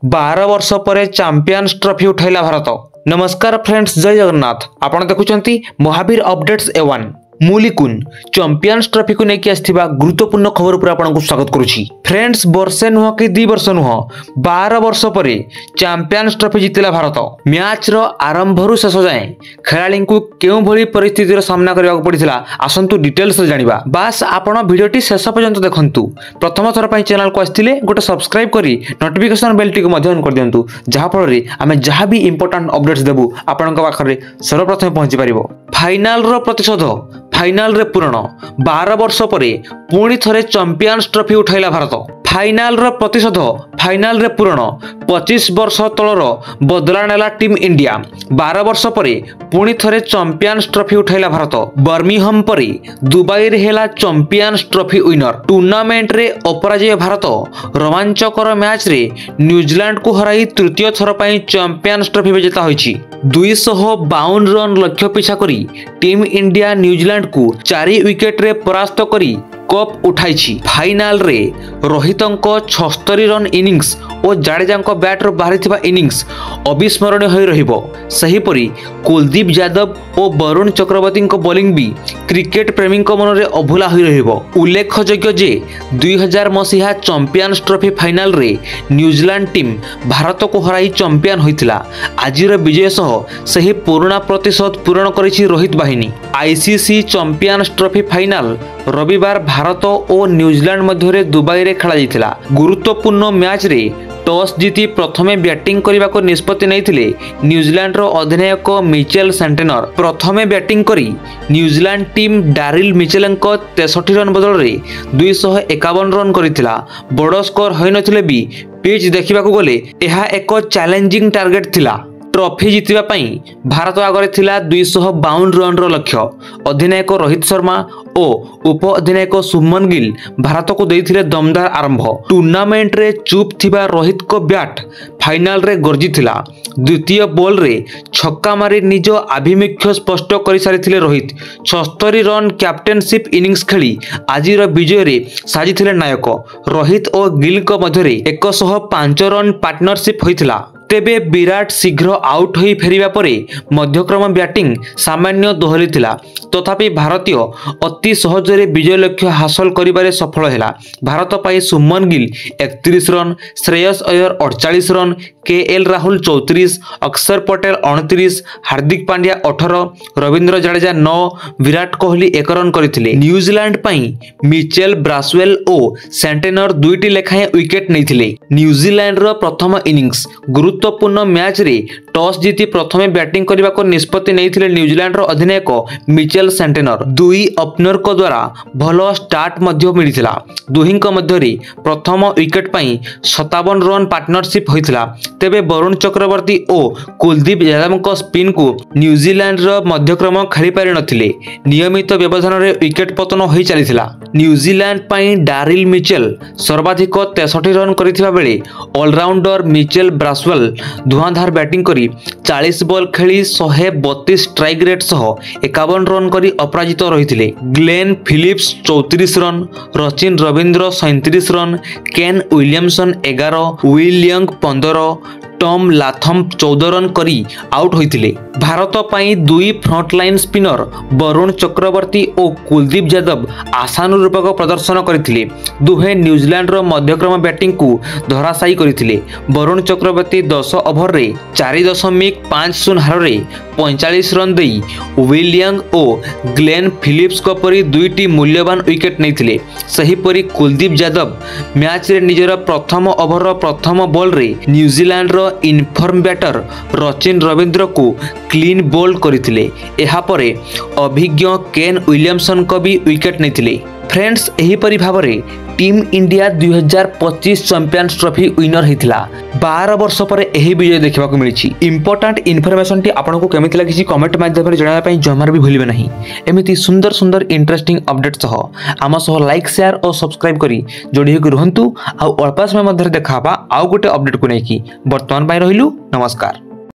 12 वर्ष पर champions trophy उठाइला Bharat. नमस्कार फ्रेंड्स, जय जगन्नाथ। आपण देखुचंती महावीर अपडेट्स A1 मुलिकुन चैंपियंस ट्रॉफी को लेकिन आसथिबा गुरुत्वपूर्ण खबर पर आपन को स्वागत करूची। फ्रेंड्स, वर्षे नुह कि 2 वर्ष नुह 12 वर्ष पर चैंपियंस ट्रॉफी जितिला भारत। मैच रो आरंभरू शेष जाए खेलाड़ी को केउ भली परिस्थितिर सामना करबा पड़िथिला आसंतु डिटेल्स रे जानिबा। बास आपण वीडियोटी शेष पर्यंत देखंतु। प्रथम थर पई चैनल को आस्थिले गोटे सब्सक्राइब करी नोटिफिकेशन बेल टी को मध्य ऑन कर दियंतु, जहा फल रे आमे जहा भी इंपोर्टेंट अपडेट्स देबु आपन को पाखरे सर्वप्रथम पहुंची परिबो। फाइनल रो प्रतिशोध फाइनल रे पूर्ण 12 वर्ष पर पुणी थरे चैंपियंस ट्रॉफी उठाइला भारत। फाइनल रो प्रतिशोध फाइनल रे पूर्ण 25 वर्ष तलर बदला नेला टीम इंडिया। 12 वर्ष पर पुणी थरे चैंपियंस ट्रॉफी उठाइला भारत। बर्मिंघम पर दुबई रे हेला चैंपियंस ट्रॉफी विनर। टूर्नामेंट रे अपराजय भारत रोमांचकर मैच रे न्यूजीलैंड को हराई तृतीय थर पई चैंपियंस ट्रॉफी विजेता होईची। 252 रन लक्ष्य पिछा करी टीम इंडिया न्यूजीलैंड को 4 विकेट रे परास्त करी कप उठाई। फाइनल रे रोहितंको 76 रन इनिंग्स और जाडेजांको बैट रो बाहरी इनिंग्स अविस्मरणीय होई रहिबो। सहीपरि कुलदीप यादव और वरुण चक्रवर्ती बोलिंग भी क्रिकेट प्रेमी मन में अभुला होई रहिबो। उल्लेखयोग्य जे 2000 मसीहा चैंपियंस ट्रॉफी फाइनल रे न्यूजीलैंड टीम भारत को हराई चैंपियन होइतिला। आजिर विजय सह सही पुराना प्रतिशोध पूरण करिछि रोहित बाहिनी। आईसीसी चैंपियंस ट्रॉफी फाइनल रविवार भारत और न्यूजीलैंड मध्य दुबई रे खेला जाइतिला। गुरुत्वपूर्ण मैच रे टॉस जीति प्रथमे बैटिंग करने को निष्पत्ति नहीं न्यूजीलैंड रो अधिनायक मिचेल सेंटेनर। प्रथमे बैटिंग करी न्यूजीलैंड टीम डारिल मिचेल 63 रन बदल रे 251 रन करिथिला। बड़ स्कोर होई नथिले भी पिच देखिबा को गले एहा एक चैलेंजिंग टार्गेट थिला। ट्रॉफी जितवा पाई भारत आगरे थिला 252 रन रो लक्ष्य। अधिनायक रोहित शर्मा और उप अधिनायक शुभमन गिल भारत को देइथिले दमदार आरंभ। टूर्नामेंट रे चुप थिबा रोहित को बैट फाइनल रे गरजी थिला। द्वितीय बॉल रे छक्का मारी निज आभिमुख्य स्पष्ट कर सारिथिले रोहित। 76 रन कैप्टेनशिप इनिंग्स खेली आजिर विजय रे साजिथिले नायक। रोहित और गिल को मध्य रे 105 रन पार्टनरशिप होइथिला। तेबे विराट शीघ्र आउट होई फेरिबा परे मध्यक्रम बैटिंग सामान्य दोहरी थिला। तथापि भारतीय अति सहजरे विजय लक्ष्य हासिल करिबारे सफल हैला। भारत पाई Shubman Gill 31 run, Shreyas Iyer 48 run, KL Rahul 34, Axar Patel 29, Hardik Pandya 18, Ravindra Jadeja 9, Virat Kohli 1 run करथिले। न्यूजीलैंड पाई मिचेल ब्रासवेल और सेंटेनर 2टी लेखाएं विकेट नैथिले। न्यूजीलैंड रो प्रथम इनिंग्स गुरुत्वपूर्ण मैच रे टॉस जीति प्रथमे बैटिंग करने को निष्पत्ति नहीं न्यूजीलैंड रो अधिनायक मिचेल सेंटेनर। दुई ओपनर को द्वारा भलो स्टार्ट मध्य मिलिथिला। दुहिंक मध्य रे प्रथम विकेट पाई 57 रन पार्टनरशिप होइथिला। तेबे वरुण चक्रवर्ती और कुलदीप यादव स्पिन को न्यूजीलैंड रो मध्यक्रम खेली पारि नथिले। नियमित व्यवधान रे विकेट पतन होई चलिथिला। न्यूजीलैंड पाई डारिल मिचेल सर्वाधिक 63 रन करिथिबा बेले ऑलराउंडर मिचेल ब्रासवेल धुआंधार बैटिंग करी 40 बॉल खेली 132 स्ट्राइक रेट सह 51 रन करी अपराजित रहिथिले। Glenn Phillips 34 run, Rachin Ravindra 37 run, Kane Williamson 11, Will Young 15, Tom Latham 14 run करी आउट होइथिले। भारत पाई दुई फ्रंटलाइन स्पिनर वरुण चक्रवर्ती और कुलदीप यादव आशानुरूपक प्रदर्शन करथिले। दुहे न्यूजीलैंड रो मध्यक्रम बैटिंग को धराशायी करथिले। वरुण चक्रवर्ती 10 ओवर रे 4.50 हार रे 45 रन देई विल यंग और ग्लेन फिलिप्स को परी दुईटी मूल्यवान विकेट नैथिले। सहीपरि कुलदीप यादव मैच रे निजर प्रथम ओवर रो प्रथम बॉल रे न्यूजीलैंड रो इनफॉर्म बैटर रचिन रविंद्र को क्लीन बोल्ड करथिले। एहा परे अभिज्ञ केन विलियमसन को भी विकेट नैथिले। फ्रेंड्स, एही परि भाबरे team India 2025 champions trophy winner होइथिला। 12 वर्ष पर एही विजय देखा मिली। इंपोर्टेंट इनफॉरमेशन टी आपको केमिति लागिछि कमेंट माध्यम रे जणावा पई जमार भी भूलिबे नहीं। एमिति सुंदर सुंदर इंटरेस्टिंग अपडेट सह आम सह लाइक शेयर और सब्सक्राइब करी जोड़ी होकि रहंतु। आ अल्प समय मध्य देखाबा आउ गोटे अपडेट को नेकी। वर्तमान पई रहिलु। नमस्कार।